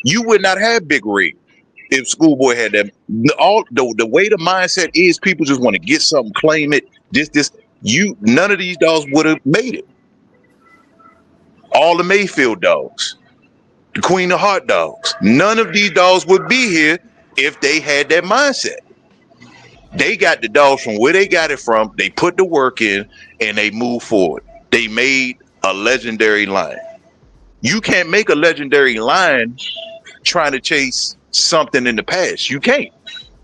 You would not have Big Rig if Schoolboy had them. The way the mindset is, people just want to get something, claim it. None of these dogs would have made it. All the Mayfield dogs, the Queen of Heart dogs, none of these dogs would be here if they had that mindset. They got the dogs from where they got it from. They put the work in and they moved forward. They made a legendary line. You can't make a legendary line trying to chase something in the past. You can't.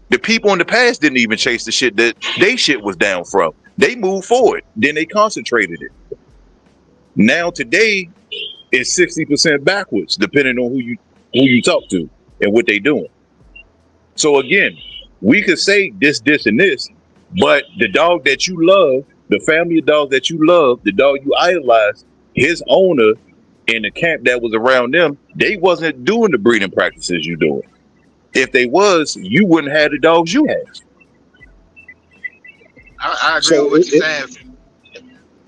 The people in the past didn't even chase the shit that they shit was down from. They moved forward. Then they concentrated it. Now today it's 60% backwards, depending on who you talk to and what they doing. So again, we could say this, and this, but the dog that you love, the family of dogs that you love, the dog you idolize, his owner in the camp that was around them, they wasn't doing the breeding practices you doing. If they was, you wouldn't have the dogs you have. I agree with what you're saying.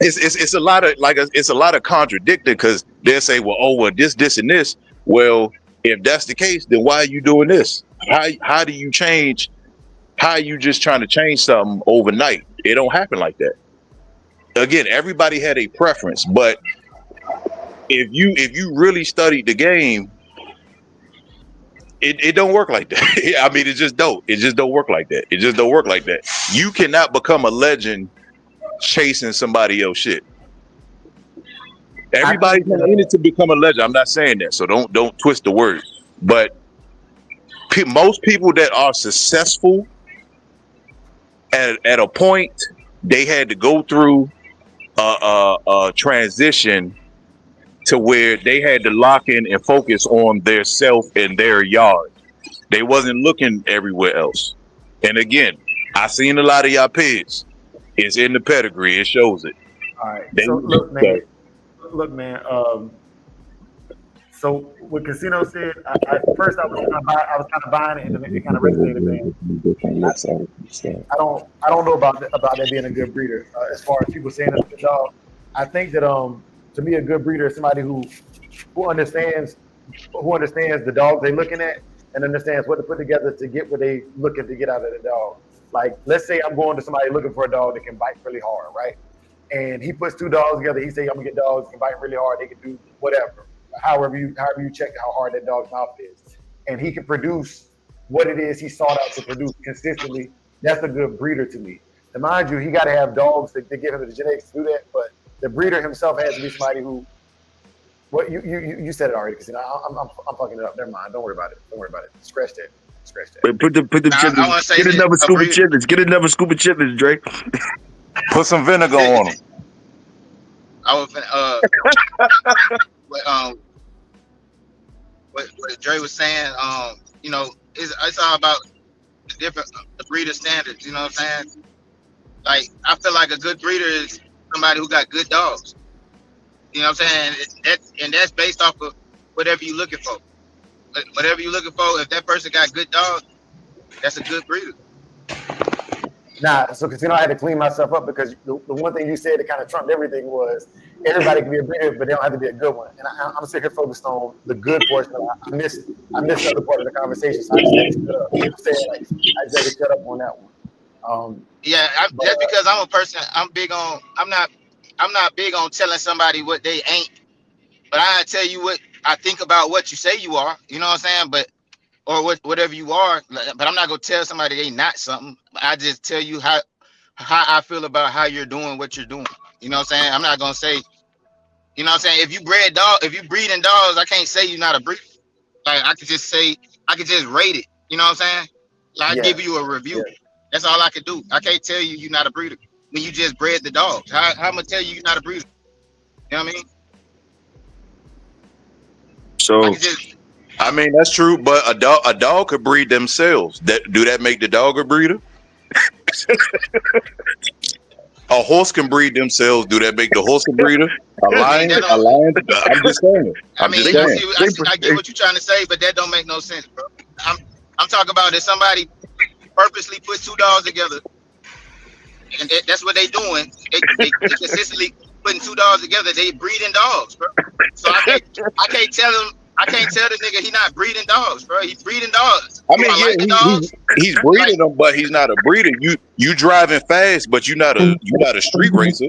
It's a lot of it's a lot of contradicting because they'll say, well, this, and this. Well, if that's the case, then why are you doing this? How do you change? How are you just trying to change something overnight? It don't happen like that. Again, everybody had a preference, but if you really studied the game, It don't work like that. I mean, it just don't. It just don't work like that. It just don't work like that. You cannot become a legend chasing somebody else shit. Everybody's not in it to become a legend. I'm not saying that, so don't twist the word. But most people that are successful at a point, they had to go through a transition to where they had to lock in and focus on their self and their yard. They wasn't looking everywhere else. And again, I seen a lot of y'all pigs. It's in the pedigree. It shows it. All right. So look, man. So what Casino said, first I was kind of buying it, and then it kind of resonated, man. I don't know about that being a good breeder. As far as people saying it's a good dog, I think that to me a good breeder is somebody who understands the dogs they're looking at and understands what to put together to get what they looking to get out of the dog. Like, let's say I'm going to somebody looking for a dog that can bite really hard, right? And he puts two dogs together. He say, I'm gonna get dogs that can bite really hard. They can do whatever, however you check how hard that dog's mouth is, and he can produce what it is he sought out to produce consistently. That's a good breeder to me. And mind you, he got to have dogs that give him the genetics to do that. But the breeder himself has to be somebody who. What you said it already, because I'm fucking it up. Never mind. Don't worry about it. Scratch that. Put the chitlins. Get another scoop of chitlins. Get another scoop of chitlins, Dre. Put some vinegar on them. I was what Dre was saying. You know, it's all about the breeder standards. You know what I'm saying? Like, I feel like a good breeder is somebody who got good dogs. You know what I'm saying? That's based off of whatever you're looking for. Whatever you're looking for, if that person got good dogs, that's a good breeder. Nah, so Casino, I had to clean myself up, because the one thing you said that kind of trumped everything was everybody can be a breeder, but they don't have to be a good one. And I'm sitting here focused on the good portion. I missed the other part of the conversation, so I just had to shut up. I just had to shut up on that one. That's because I'm a person. I'm not big on telling somebody what they ain't, but I tell you what I think about what you say you are. You know what I'm saying? Or whatever you are. But I'm not gonna tell somebody they not something. I just tell you how I feel about how you're doing what you're doing. You know what I'm saying? I'm not gonna say, you know what I'm saying? If you breeding dogs, I can't say you're not a breeder. Like, I could just rate it. You know what I'm saying? Like, I give you a review. Yeah. That's all I could do. I can't tell you you're not a breeder when you just bred the dogs. How am I gonna tell you you're not a breeder? You know what I mean? So I mean, that's true, but a dog could breed themselves. Do that make the dog a breeder? A horse can breed themselves. Do that make the horse a breeder? A lion? I'm just saying. I get what you're trying to say, but that don't make no sense, bro. I'm talking about if somebody purposely puts two dogs together, and that's what they doing. They consistently putting two dogs together. They breeding dogs, bro. So I can't tell the nigga he not breeding dogs, bro. He's breeding dogs. I mean, he's breeding them, but he's not a breeder. You driving fast, but you're not a street racer.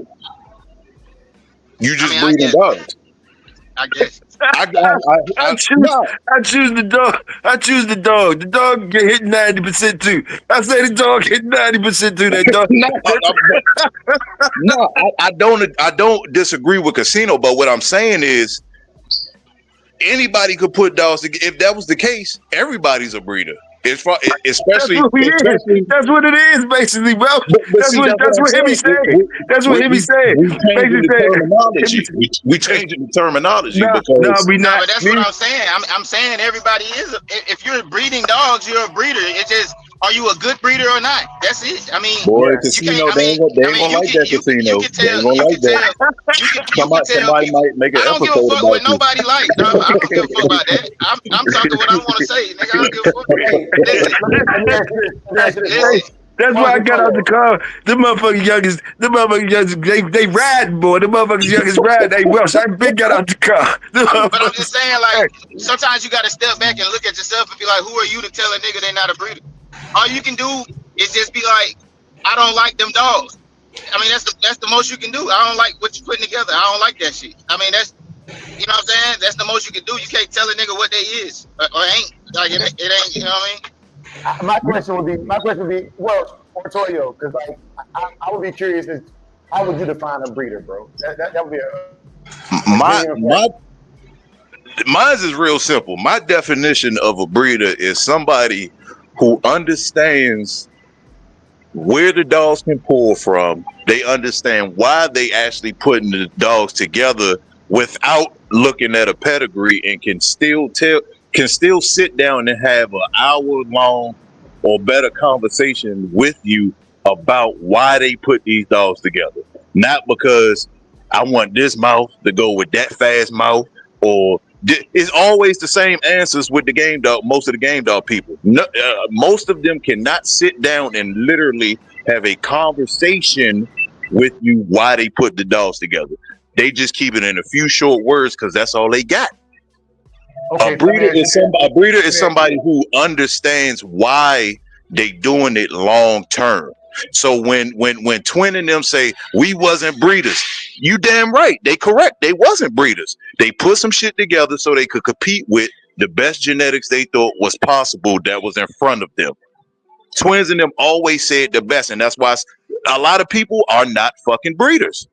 You just breeding dogs. I guess. I choose the dog. I choose the dog. The dog get hit 90% too. I say the dog hit 90% too. That dog. I don't disagree with Casino, but what I'm saying is anybody could put dogs together. If that was the case, everybody's a breeder. Especially that's what it is, basically, bro. That's what Hibby said. That's what Hibby said. We changing the terminology. We not. But that's what I'm saying. I'm saying everybody is. If you're breeding dogs, you're a breeder. It's just, are you a good breeder or not? That's it. I mean, Casino, they ain't gonna like that, Casino. They ain't gonna like that. Somebody might make an episode about it. I don't give a fuck what nobody likes. I don't give a fuck about that. I'm talking what I want to say, nigga. I don't give a fuck. Listen. That's why I got out the car. The motherfucking youngest, they riding, boy. The motherfucking youngest riding. Hey, Welsh, I been got out the car. But I'm just saying, like, sometimes you got to step back and look at yourself and be like, who are you to tell a nigga they not a breeder? All you can do is just be like, I don't like them dogs. I mean, that's the most you can do. I don't like what you're putting together. I don't like that shit. I mean, You know what I'm saying? That's the most you can do. You can't tell a nigga what they is or ain't. Like it ain't. You know what I mean? My question would be, well, for TOYO, because like I would be curious as how would you define a breeder, bro? That would be Mine's is real simple. My definition of a breeder is somebody who understands where the dogs can pull from. They understand why they actually putting the dogs together without looking at a pedigree, and can still sit down and have an hour-long or better conversation with you about why they put these dogs together. Not because I want this mouth to go with that fast mouth, or it's always the same answers with the game dog. Most of the game dog people, most of them cannot sit down and literally have a conversation with you why they put the dogs together. They just keep it in a few short words because that's all they got. Okay, a breeder is somebody who understands why they doing it long term. So when Twin and them say we wasn't breeders, you damn right. They correct. They wasn't breeders. They put some shit together so they could compete with the best genetics they thought was possible that was in front of them. Twins and them always said the best, and that's why a lot of people are not fucking breeders.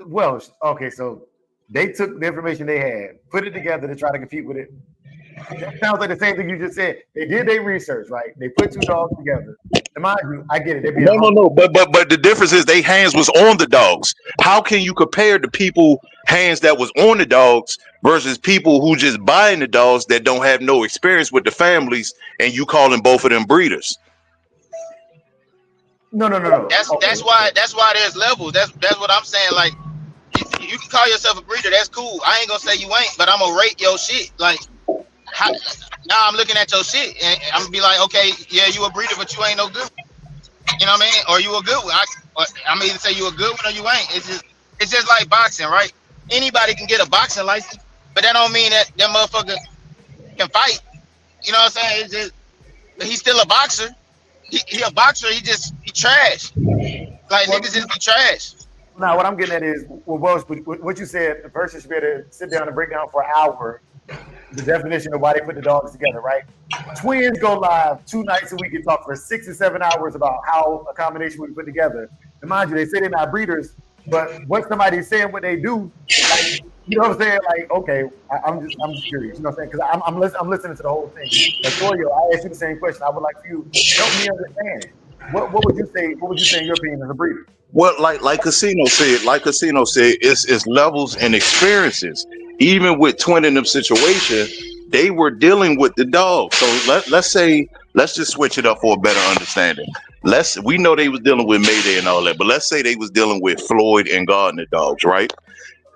Well, okay, so they took the information they had, put it together to try to compete with it. That sounds like the same thing you just said. They did their research, right? They put two dogs together. And mind you, I get it. No. But the difference is they hands was on the dogs. How can you compare the people hands that was on the dogs versus people who just buying the dogs that don't have no experience with the families, and you calling both of them breeders? No. That's why there's levels. That's what I'm saying. Like, you can call yourself a breeder. That's cool. I ain't gonna say you ain't, but I'm gonna rate your shit. Like, now I'm looking at your shit and I'm gonna be like, okay, yeah, you a breeder, but you ain't no good. You know what I mean? Or you a good one. I'm either say you a good one or you ain't. It's just like boxing, right? Anybody can get a boxing license, but that don't mean that motherfucker can fight. You know what I'm saying? It's just, he's still a boxer. He a boxer. He trash. Like, niggas just be trash. Now, what I'm getting at is, what you said, the person should be able to sit down and break down for an hour the definition of why they put the dogs together, right? Twins go live 2 nights a week and talk for 6 or 7 hours about how a combination would be put together. And mind you, they say they're not breeders, but what somebody's saying what they do, like, you know what I'm saying? Like, okay, I'm just curious, you know what I'm saying? Because I'm listening to the whole thing. But TOYO, I asked you the same question. I would like for you to help me understand. What would you say? What would you say in your opinion as a breeder? Well, like Casino said, it's levels and experiences. Even with Twin in them situation, they were dealing with the dog. So let's just switch it up for a better understanding. We know they was dealing with Mayday and all that, but let's say they was dealing with Floyd and Gardner dogs, right?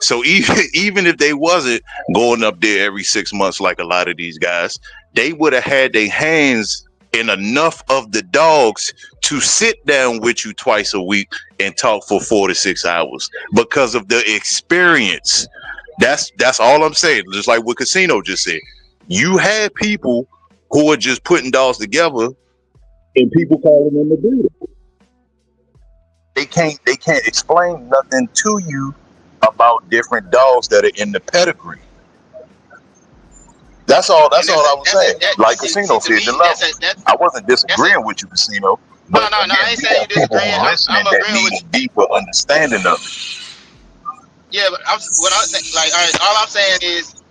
So even if they wasn't going up there every 6 months like a lot of these guys, they would have had their hands in enough of the dogs to sit down with you twice a week and talk for 4 to 6 hours because of the experience. That's all I'm saying. Just like what Casino just said, you had people who are just putting dogs together, and people calling them a breeder. They can't explain nothing to you about different dogs that are in the pedigree. That's all I was saying. Like Casino said, the level. I wasn't disagreeing with you, Casino. No, I ain't saying you disagreeing. I'm agreeing with you. Deeper understanding of it. Yeah, but all I'm saying is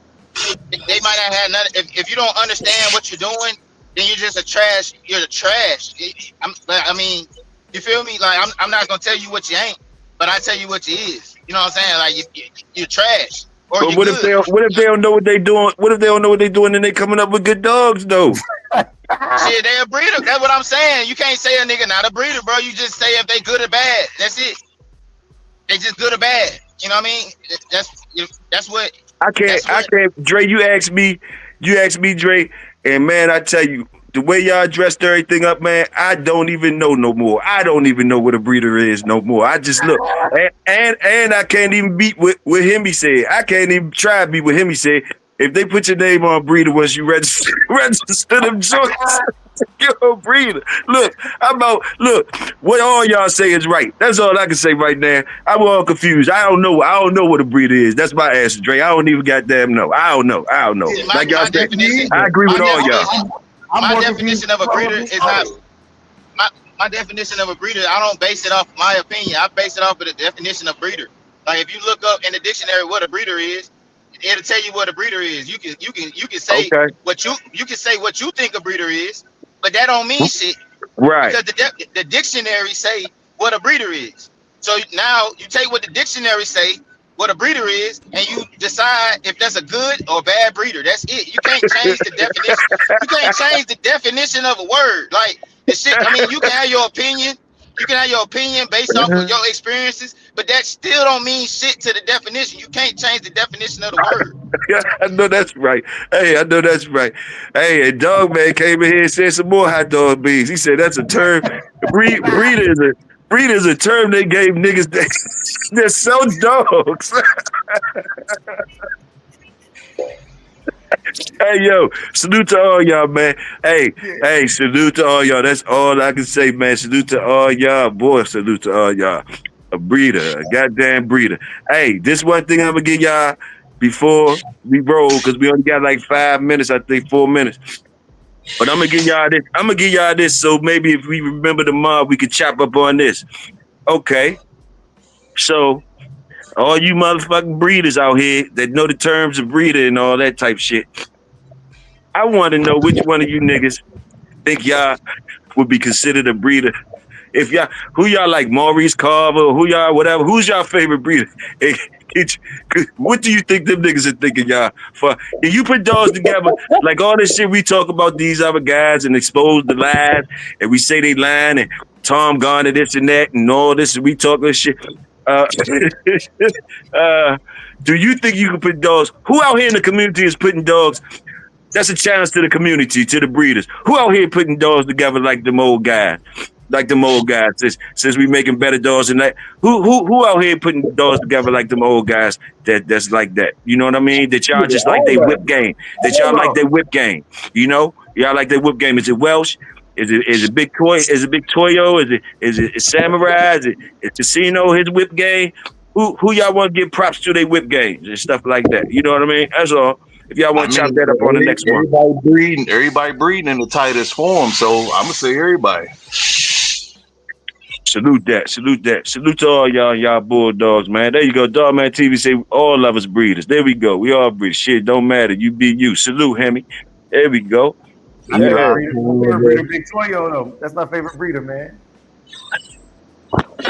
they might not have none. If you don't understand what you're doing, then you're just a trash. You're the trash. I mean, you feel me? Like, I'm not gonna tell you what you ain't, but I tell you what you is. You know what I'm saying? Like, you're trash. Or but what if they don't know what they doing? What if they don't know what they doing and they coming up with good dogs though? Shit, they a breeder. That's what I'm saying. You can't say a nigga not a breeder, bro. You just say if they good or bad. That's it. They just good or bad. You know what I mean? That's what I can't. Dre, you asked me, Dre, and man, I tell you, the way y'all dressed everything up, man, I don't even know no more. I don't even know what a breeder is no more. I just look, and I can't even beat what him he said. I can't even try to beat what him he said. if they put your name on breeder once you register them joints, yo, breeder. Look, what all y'all say is right. That's all I can say right now. I'm all confused. I don't know what a breeder is. That's my answer, Dre. I don't even goddamn know. I don't know. Yeah, like y'all said, I agree with all y'all. My definition of a breeder is not my definition of a breeder. I don't base it off my opinion. I base it off of the definition of breeder. Like if you look up in the dictionary what a breeder is, it'll tell you what a breeder is. You can say what you think a breeder is, but that don't mean shit. Right. Because the dictionary say what a breeder is. So now you take what the dictionary say, what a breeder is, and you decide if that's a good or bad breeder. That's it. You can't change the definition. You can't change the definition of a word. Like the shit. I mean, you can have your opinion. You can have your opinion based off of your experiences, but that still don't mean shit to the definition. You can't change the definition of the word. Yeah, I know that's right. Hey, I know that's right. Hey, and Dog Man came in here and said some more hot dog beans. He said that's a term. Breeder is a term they gave niggas that sell dogs. Hey, yo, salute to all y'all, man. Hey, salute to all y'all. That's all I can say, man. Salute to all y'all. Boy, salute to all y'all. A breeder, a goddamn breeder. Hey, this one thing I'm going to give y'all before we roll, because we only got like 5 minutes, I think 4 minutes. But I'm going to give y'all this. So maybe if we remember the mob, we could chop up on this. Okay. So all you motherfucking breeders out here that know the terms of breeder and all that type shit, I want to know which one of you niggas think y'all would be considered a breeder. If y'all, who y'all like, Maurice Carver, who y'all, whatever, who's y'all favorite breeder? What do you think them niggas are thinking y'all for? If you put dogs together, like all this shit we talk about these other guys and expose the lies, and we say they lying, and Tom Garner this and that, and all this, and we talk this shit. Do you think you can put dogs? Who out here in the community is putting dogs? That's a challenge to the community, to the breeders. Who out here putting dogs together like them old guys? Like them old guys, since we making better dogs than that. Who out here putting dogs together like them old guys that's like that? You know what I mean? That y'all just like they whip game. That y'all like their whip game. You know? Y'all like their whip game. Is it Welsh? Is it Big Toy? Is it Big Toyo? Is it Samurai? Is it Casino? His whip game? Who y'all want to give props to their whip games and stuff like that? You know what I mean? That's all. If y'all want to chop that up on the next one. Everybody breeding in the tightest form, so I'm gonna say everybody. Salute that. Salute to all y'all bulldogs, man. There you go. Dog Man TV say all of us breeders. There we go. We all breeders. Shit, don't matter. You be you. Salute, Hemi. There we go. Yeah. Big Toyo, though. That's my favorite breeder, man.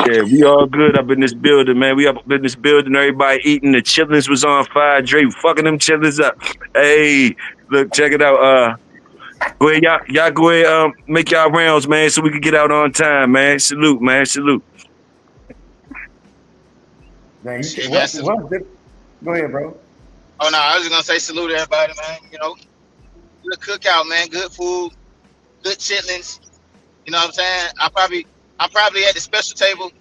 Yeah, we all good up in this building, man. We up in this building. Everybody eating. The chitlins was on fire. Dre fucking them chitlins up. Hey, look, check it out. Go ahead, y'all go ahead, make y'all rounds, man, so we can get out on time, man. Salute, man. Salute. Man, go ahead, bro. Oh no, I was just gonna say salute to everybody, man. You know, good cookout, man. Good food, good chitlins. You know what I'm saying? I'm probably at the special table,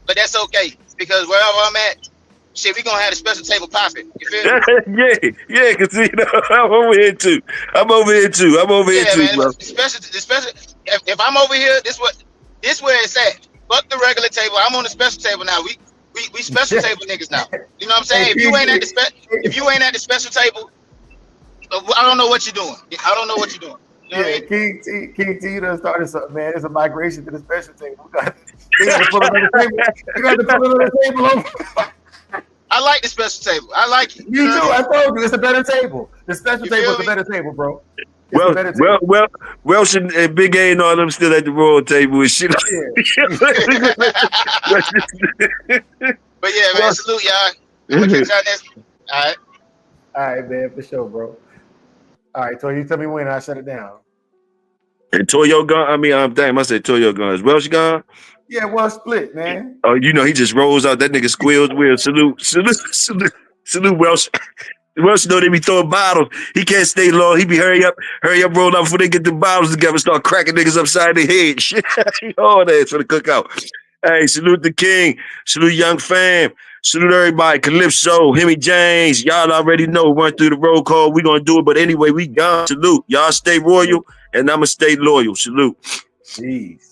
but that's okay because wherever I'm at, shit, we gonna have a special table popping. You feel me? yeah, cause you know I'm over here too. I'm over here too, man, bro. Especially if I'm over here, this where it's at. Fuck the regular table. I'm on the special table now. We special table niggas now. You know what I'm saying? If you ain't at the special table, I don't know what you're doing. I don't know what you're doing. You know what I mean? King T done started something, man. It's a migration to the special table. We got to pull another table. We got to pull another table over. I like the special table. I like it. You too. I told you it's a better table. The special table is a better table, bro. Well, Welsh and Big A and all them still at the royal table and shit. But yeah, man, salute y'all. We'll catch y'all next. All right, man, for sure, bro. All right, Toyo, you tell me when I shut it down. And Toyo gone? I mean, damn, I said Toyo gone. Is Welsh gone? Yeah, well split, man. Oh, you know, he just rolls out. That nigga squeals weird. Salute, Welsh. Welsh know they be throwing bottles. He can't stay long. He be hurry up, roll out before they get the bottles together, start cracking niggas upside their head. Shit, all that for the cookout. Hey, salute the king. Salute young fam. Salute everybody. Calypso, Hemi James. Y'all already know. Run through the roll call. We gonna do it. But anyway, we gone. Salute. Y'all stay royal, and I'ma stay loyal. Salute. Jeez.